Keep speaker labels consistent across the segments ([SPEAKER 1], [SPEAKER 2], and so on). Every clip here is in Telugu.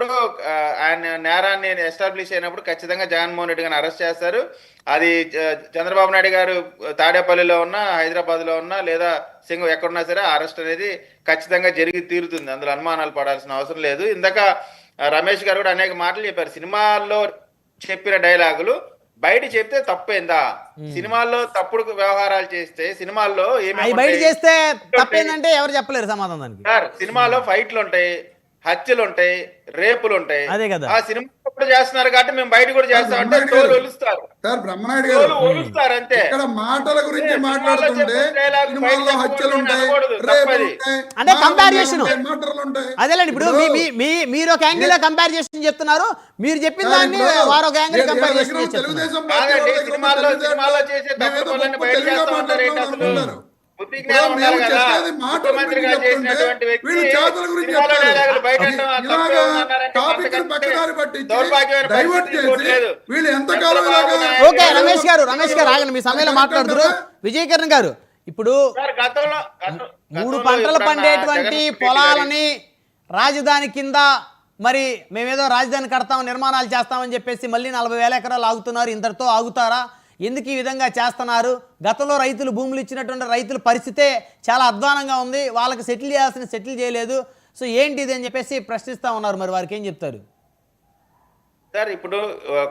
[SPEAKER 1] చేసినప్పుడు ఆయన నేరాన్ని ఎస్టాబ్లిష్ అయినప్పుడు ఖచ్చితంగా జగన్మోహన్ రెడ్డి గారిని అరెస్ట్ చేస్తారు. అది చంద్రబాబు నాయుడు గారు తాడేపల్లిలో ఉన్నా, హైదరాబాద్లో ఉన్నా, లేదా సింగం ఎక్కడున్నా సరే అరెస్ట్ అనేది ఖచ్చితంగా జరిగి తీరుతుంది. అందులో అనుమానాలు పడాల్సిన అవసరం లేదు. ఇందాక రమేష్ గారు కూడా అనేక మాటలు చెప్పారు. సినిమాల్లో చెప్పిన డైలాగులు బయట చెప్తే తప్పేందా? సినిమాల్లో తప్పుడు వ్యవహారాలు చేస్తే సినిమాల్లో
[SPEAKER 2] బయట చేస్తే తప్పేందంటే ఎవరు చెప్పలేరు సమాధానం దానికి.
[SPEAKER 1] సార్ సినిమాలో ఫైట్లు ఉంటాయి, హత్యలు ఉంటాయి, రేపులు ఉంటాయి.
[SPEAKER 2] అదే కదా
[SPEAKER 1] ఆ సినిమా కూడా చేస్తున్నారు కాబట్టి మేము బయట కూడా చేస్తామంటే తోలు ఒలుస్తారు.
[SPEAKER 3] బ్రహ్మనాయుడు గారు
[SPEAKER 1] ఒలుస్తారు అంతే.
[SPEAKER 3] ఇక్కడ మాటల గురించి మాట్లాడుతుంటే సినిమాల్లో హత్యలు ఉంటాయి, రేపులు ఉంటాయి,
[SPEAKER 2] అంటే కంపారిజన్
[SPEAKER 3] మర్డర్లు ఉంటాయి.
[SPEAKER 2] అదేలేండి. ఇప్పుడు మీరు ఒక యాంగిల్ లో కంపారిజన్ చెప్తున్నారు, మీరు చెప్పిన దాన్ని వారు ఒక యాంగిల్ కంపారిజన్ చేస్తున్నారు.
[SPEAKER 3] తెలుగుదేశం
[SPEAKER 1] సినిమాల్లో చేసే తప్పులను బయట చేస్తా ఉంటారు ఏంటి అసలు?
[SPEAKER 2] ఓకే రమేష్ గారు ఆగండి, మీ సమయంలో మాట్లాడుతున్నారు. విజయకిరణ్ గారు, ఇప్పుడు 3 పంటలు పండేటువంటి పొలాలని రాజధాని కింద మరి మేమేదో రాజధాని కడతాం, నిర్మాణాలు చేస్తామని చెప్పేసి మళ్ళీ 40,000 ఎకరాలు ఆగుతున్నారు. ఇంతటితో ఆగుతారా? ఎందుకు ఈ విధంగా చేస్తున్నారు? గతంలో రైతులు భూములు ఇచ్చినటువంటి రైతుల పరిస్థితే చాలా అధ్వానంగా ఉంది. వాళ్ళకి సెటిల్ చేయాల్సిన సెటిల్ చేయలేదు. సో ఏంటి ఇది అని చెప్పేసి ప్రశ్నిస్తూ ఉన్నారు. మరి వారికి ఏం చెప్తారు?
[SPEAKER 1] సార్ ఇప్పుడు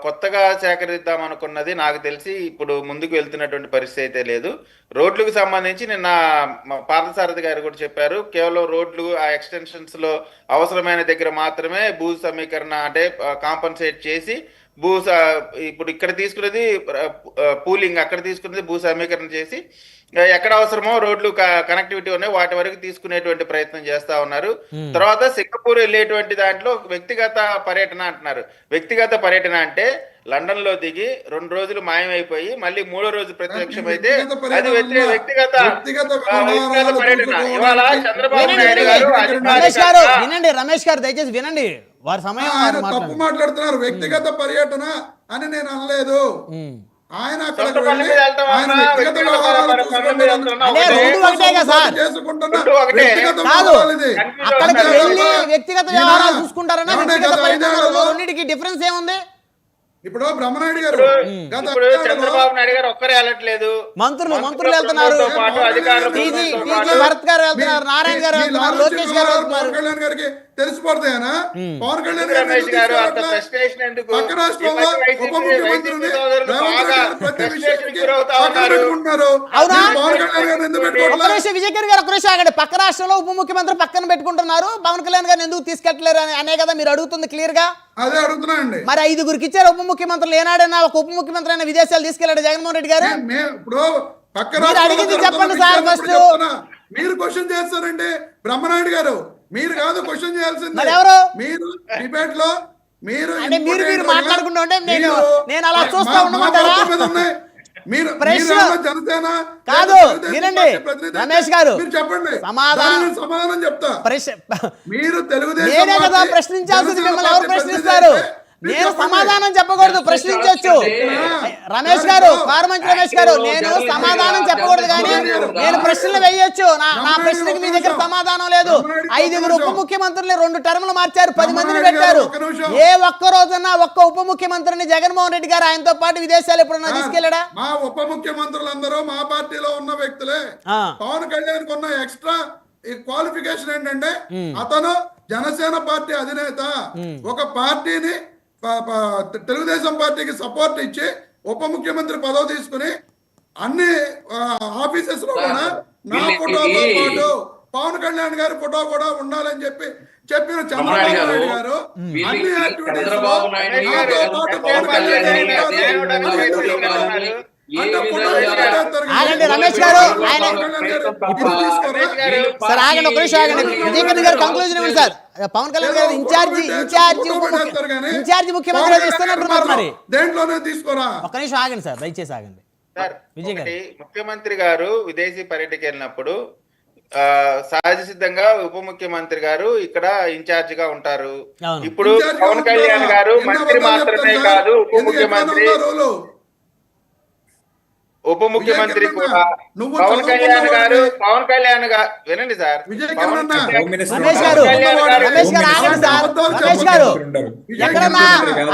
[SPEAKER 1] కొత్తగా సేకరిద్దాం అనుకున్నది నాకు తెలిసి ఇప్పుడు ముందుకు వెళ్తున్నటువంటి పరిస్థితి అయితే లేదు. రోడ్లకు సంబంధించి నిన్న పార్థసారథి గారు కూడా చెప్పారు, కేవలం రోడ్లు ఆ ఎక్స్టెన్షన్స్ లో అవసరమైన దగ్గర మాత్రమే భూ సమీకరణ అంటే కాంపన్సేట్ చేసి ఇప్పుడు ఇక్కడ తీసుకున్నది పూలింగ్, అక్కడ తీసుకున్నది భూ సమీకరణ చేసి ఎక్కడ అవసరమో రోడ్లు కనెక్టివిటీ ఉన్నాయి వాటి వరకు తీసుకునేటువంటి ప్రయత్నం చేస్తా ఉన్నారు. తర్వాత సింగపూర్ వెళ్ళేటువంటి దాంట్లో వ్యక్తిగత పర్యటన అంటున్నారు. వ్యక్తిగత పర్యటన అంటే లండన్ లో దిగి 2 రోజులు మాయమైపోయి మళ్ళీ 3వ రోజు ప్రత్యక్షమైతే అది వ్యక్తిగత పర్యటన. ఇవాళ చంద్రబాబు నాయుడు గారు
[SPEAKER 2] వినండి, రమేష్ గారు దయచేసి వినండి, వారి సమయం
[SPEAKER 3] తప్పు మాట్లాడుతున్నారు. వ్యక్తిగత పర్యటన అని నేను అనలేదు. ఆయన
[SPEAKER 2] అక్కడికి వెళ్ళి వ్యక్తిగత వ్యవహారాలు చూసుకుంటారన్నా రెండింటికి డిఫరెన్స్ ఏముంది?
[SPEAKER 3] ఇప్పుడు బ్రహ్మనాయుడు గారు
[SPEAKER 1] చంద్రబాబు నాయుడు గారు ఒక్కరే వెళ్ళట్లేదు,
[SPEAKER 2] మంత్రులు వెళ్తున్నారు, భరత్ గారు వెళ్తున్నారు, నారాయణ గారు వెళ్తున్నారు, లోకేష్ గారు వెళ్తున్నారు.
[SPEAKER 3] పవన్ కళ్యాణ్ గారికి తెలిసిపోతాయనా? పవన్ కళ్యాణ్
[SPEAKER 1] రమేష్ గారు అంత ఫ్రస్ట్రేషన్ ఎందుకు?
[SPEAKER 3] పక్క రాష్ట్రంలో ఉప ముఖ్యమంత్రిని
[SPEAKER 2] విజయకర్ గారు ఒక నిమిషం ఆగండి. పక్క రాష్ట్రంలో ఉప ముఖ్యమంత్రి పక్కన పెట్టుకుంటున్నారు, పవన్ కళ్యాణ్ గారిని ఎందుకు తీసుకెట్టలేరు అనే కదా మీరు అడుగుతుంది క్లియర్ గా.
[SPEAKER 3] అదే అడుగుతున్నా అండి.
[SPEAKER 2] మరి 5గురికి ఇచ్చారు ఉప ముఖ్యమంత్రులు, ఏనాడైనా ఒక ఉప ముఖ్యమంత్రి అయినా విదేశాలు తీసుకెళ్లాడు జగన్మోహన్ రెడ్డి గారు?
[SPEAKER 3] ఇప్పుడు పక్క
[SPEAKER 2] అడిగింది చెప్పండి సార్. ఫస్ట్
[SPEAKER 3] మీరు క్వశ్చన్ చేస్తారండి బ్రహ్మనాయుడు గారు, మీరు కాదు క్వశ్చన్ చేయాల్సింది.
[SPEAKER 2] ఎవరు?
[SPEAKER 3] మీరు డిబేట్ లో మీరు
[SPEAKER 2] మాట్లాడుకుంటూ ఉంటే నేను అలా చూస్తా ఉండమంటారా?
[SPEAKER 3] జనసేన
[SPEAKER 2] కాదు, వినండి రమేష్ గారు,
[SPEAKER 3] చెప్పండి, సమాధానం చెప్తా. మీరు తెలుగుదేశం
[SPEAKER 2] నేనే కదా ప్రశ్నించాల్సింది, మిమ్మల్ని ఎవరు ప్రశ్నిస్తారు? నేను సమాధానం చెప్పకూడదు, ప్రశ్నించవచ్చు. రమేష్ గారు, కారుమంచి రమేష్ గారు, నేను సమాధానం చెప్పకూడదు కానీ నేను ప్రశ్నలు వేయొచ్చు. నా ప్రశ్నకి మీ దగ్గర సమాధానం లేదు. 5గురు ఉప ముఖ్యమంత్రులు 2 టర్ములు మార్చారు, 10 మందిని పెట్టారు. ఏ ఒక్క రోజున్నా ఒక్క ఉప ముఖ్యమంత్రిని జగన్మోహన్ రెడ్డి గారు ఆయనతో పాటు విదేశాలు ఎప్పుడన్నా తీసుకెళ్లాడా?
[SPEAKER 3] మా ఉప ముఖ్యమంత్రులందరూ మా పార్టీలో ఉన్న వ్యక్తులే. పవన్ కళ్యాణ్ కొన్న ఎక్స్ట్రా క్వాలిఫికేషన్ ఏంటంటే అతను జనసేన పార్టీ అధినేత. ఒక పార్టీని తెలుగుదేశం పార్టీకి సపోర్ట్ ఇచ్చి ఉప ముఖ్యమంత్రి పదవి తీసుకుని అన్ని ఆఫీసెస్ లో కూడా నా ఫోటోతో పాటు పవన్ కళ్యాణ్ గారి ఫోటో కూడా ఉండాలని చెప్పిన చంద్రబాబు నాయుడు గారు అన్ని యాక్టివిటీస్ లో నాతో పాటు పవన్ కళ్యాణ్
[SPEAKER 2] రమేష్ గారు సార్ ఆగండి, ఒక నిమిషం ఆగండి. విజయకరణ్ గారు కంక్లూజన్ ఇవ్వండి సార్. పవన్ కళ్యాణ్ గారు ఇన్ఛార్జి ముఖ్యమంత్రి ఇస్తున్నట్టున్నారు, మరి
[SPEAKER 3] దేంట్లోనే తీసుకోరా?
[SPEAKER 2] ఒక నిమిషం ఆగండి సార్, దయచేసి ఆగండి.
[SPEAKER 1] విజయ్ గారు, ముఖ్యమంత్రి గారు విదేశీ పర్యటనకి వెళ్ళినప్పుడు సహజ సిద్ధంగా ఉప ముఖ్యమంత్రి గారు ఇక్కడ ఇన్ఛార్జ్ గా ఉంటారు. ఇప్పుడు పవన్ కళ్యాణ్ గారు మంత్రి మాత్రమే కాదు ఉప ముఖ్యమంత్రి. ఉప ముఖ్యమంత్రి
[SPEAKER 3] విజయ్ కిరణ్
[SPEAKER 1] కూడా
[SPEAKER 3] నువ్వు
[SPEAKER 1] పవన్ కళ్యాణ్ గారు
[SPEAKER 3] చదువుకున్న
[SPEAKER 1] వినండి సార్
[SPEAKER 3] విజయ్
[SPEAKER 1] పవన్
[SPEAKER 3] కిరణ్ అన్న,
[SPEAKER 1] కళ్యాణ్
[SPEAKER 2] రమేష్ గారు రమేష్ గారు ఆగండి సార్ రమేష్ గారు ఎక్కడన్నా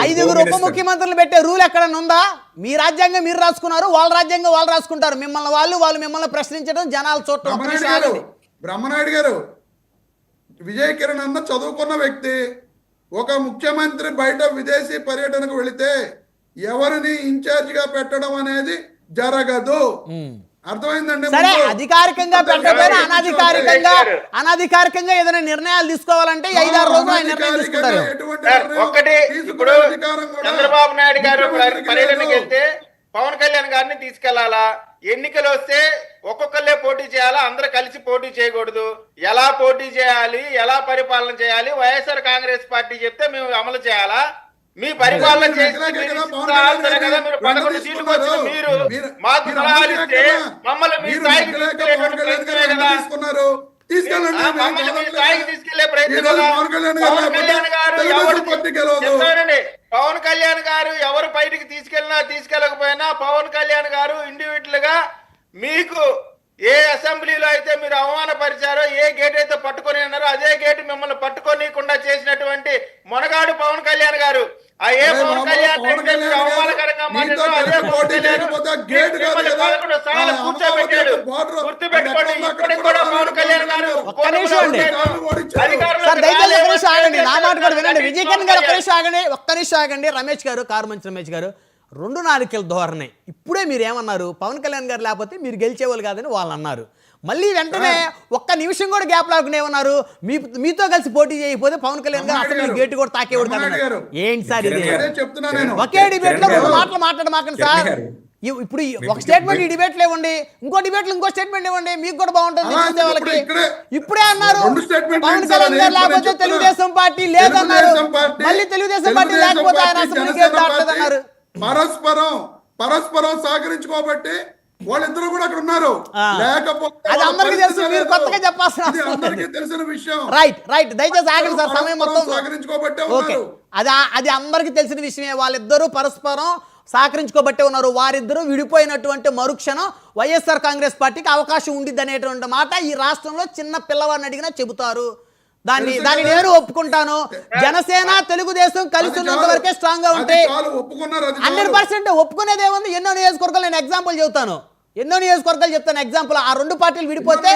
[SPEAKER 2] ఐదుగురు ఉప ముఖ్యమంత్రులు పెట్టే రూల్ ఎక్కడన్నా ఉందా? మీ రాజ్యాంగం మీరు రాసుకున్నారు, వాళ్ళ రాజ్యాంగం వాళ్ళు రాసుకుంటారు. మిమ్మల్ని వాళ్ళు మిమ్మల్ని ప్రశ్నించడం, జనాలు చూడటం. ఒక్క నిమిషం ఆగండి.
[SPEAKER 3] బ్రహ్మనాయుడు గారు విజయ్ కిరణ్ అన్న చదువుకున్న వ్యక్తి. ఒక ముఖ్యమంత్రి బయట విదేశీ పర్యటనకు వెళితే ఎవరిని ఇన్ఛార్జ్ గా పెట్టడం అనేది జరగదు. అర్థమైందండి?
[SPEAKER 2] సరే,
[SPEAKER 3] ముందు
[SPEAKER 2] అధికారికంగా పెట్టకపోయినా అనధికారికంగా ఏదైనా నిర్ణయాలు తీసుకోవాలంటే 5-6 రోజులు ఆయన నిర్ణయం తీసుకుంటారు.
[SPEAKER 3] ఎటువంటి
[SPEAKER 1] సార్,
[SPEAKER 3] నిర్ణయం
[SPEAKER 1] ఒక్కటి
[SPEAKER 3] తీసుకునే
[SPEAKER 1] ఇప్పుడు
[SPEAKER 3] అధికారం కూడా
[SPEAKER 1] చంద్రబాబు నాయుడు గారు
[SPEAKER 3] ముఖ్యమంత్రికి
[SPEAKER 1] పర్యటనకి
[SPEAKER 3] లేదు.
[SPEAKER 1] వెళ్తే పవన్ కళ్యాణ్ గారిని తీసుకెళ్లాలా? ఎన్నికలు వస్తే ఒక్కొక్కళ్ళే పోటీ చేయాలా? అందరూ కలిసి పోటీ చేయకూడదు. ఎలా పోటీ చేయాలి, ఎలా పరిపాలన చేయాలి వైఎస్ఆర్ కాంగ్రెస్ పార్టీ చెప్తే మేము అమలు చేయాలా? మీ పరిపాలన చేసి మీరు 11 సీట్లకు వచ్చిన మీరు మాకు సలహాలు ఇస్తే మమ్మల్ని మీ స్థాయికి తీసుకెళ్లేటువంటి ప్రయత్నమే కదా. మమ్మల్ని మీ స్థాయికి తీసుకెళ్లే ప్రయత్నం కదా. పవన్ కళ్యాణ్ గారు చెప్తానండి, పవన్ కళ్యాణ్ గారు ఎవరు బయటికి తీసుకెళ్ళినా తీసుకెళ్ళకపోయినా పవన్ కళ్యాణ్ గారు ఇండివిజువల్ గా మీకు ఏ అసెంబ్లీలో అయితే మీరు అవమానపరిచారో, ఏ గేట్ అయితే పట్టుకొని ఉన్నారో అదే గేట్ మిమ్మల్ని పట్టుకోనీయకుండా చేసినటువంటి మొనగాడు పవన్ కళ్యాణ్ గారు. ఆ ఏ పవన్ కళ్యాణ్ అయితే మీరు అవమానకరంగా మాట్లాడారో అదే పవన్ కళ్యాణ్ మిమ్మల్ని 11 సార్లు కూర్చోబెట్టాడు. గుర్తుపెట్టుకోండి, ఇప్పటికి కూడా పవన్ కళ్యాణ్ గారు
[SPEAKER 2] ఒక్క నిమిషం అండి. సార్ దయచేసి ఒక్క నిమిషం ఆగండి, నా మాట కూడా వినండి. విజయ్ కిరణ్ గారు ఒక్క నిమిషం ఆగండి. రమేష్ గారు, కారుమంచి రమేష్ గారు, 2 నాలుకల ధోరణి. ఇప్పుడే మీరు ఏమన్నారు? పవన్ కళ్యాణ్ గారు లేకపోతే మీరు గెలిచేవాళ్ళు కాదని వాళ్ళు అన్నారు. మళ్ళీ వెంటనే ఒక్క నిమిషం కూడా గ్యాప్ లేకుండా ఏమన్నారు? మీతో కలిసి పోటీ చేయకపోతే పవన్ కళ్యాణ్ గారు అసలు గేట్ కూడా తాకేవాడు. ఏంటి సార్ ఇది? ఒకే డిబేట్ లో 2 మాటలు మాట్లాడమాకండి సార్. ఇప్పుడు ఒక స్టేట్మెంట్ ఈ డిబేట్లు ఇవ్వండి, ఇంకో డిబేట్ లో ఇంకో స్టేట్మెంట్ ఇవ్వండి, మీకు కూడా బాగుంటుంది చూసే వాళ్ళకి. ఇప్పుడే అన్నారు పవన్ కళ్యాణ్ గారు లేకపోతే తెలుగుదేశం పార్టీ లేదన్నారు, మళ్ళీ తెలుగుదేశం పార్టీ లేకపోతే ఆయన అసలు గేట్ దాటలేదన్నారు.
[SPEAKER 3] పరస్పరం సహకరించుకోబట్టి వాళ్ళిద్దరు కూడా అక్కడ ఉన్నారు. లేకపోతే
[SPEAKER 2] అది అందరికీ తెలుసు, మీరు కొత్తగా చెప్పాల్సిన
[SPEAKER 3] అందరికీ తెలిసిన విషయం.
[SPEAKER 2] రైట్ దయచేసి ఆగండి సార్, సమయం మొత్తం.
[SPEAKER 3] సహకరించుకోబట్టే
[SPEAKER 2] ఓకే,
[SPEAKER 3] ఉన్నారు.
[SPEAKER 2] అది అందరికీ తెలిసిన విషయమే. వాళ్ళిద్దరూ పరస్పరం సహకరించుకోబట్టే ఉన్నారు. వారిద్దరూ విడిపోయినటువంటి మరుక్షణం వైఎస్ఆర్ కాంగ్రెస్ పార్టీకి అవకాశం ఉండిద్ది అనేటువంటి మాట ఈ రాష్ట్రంలో చిన్న పిల్లవాడిని అడిగినా చెబుతారు. దాన్ని నేను ఒప్పుకుంటాను. జనసేన తెలుగుదేశం కలిసి ఉన్నంత వరకే స్ట్రాంగ్ గా ఉంటే 100% ఒప్పుకునేది ఏముంది? ఎన్నో నియోజకవర్గాలు నేను ఎగ్జాంపుల్ చెప్తాను. ఎగ్జాంపుల్ ఆ 2 పార్టీలు విడిపోతే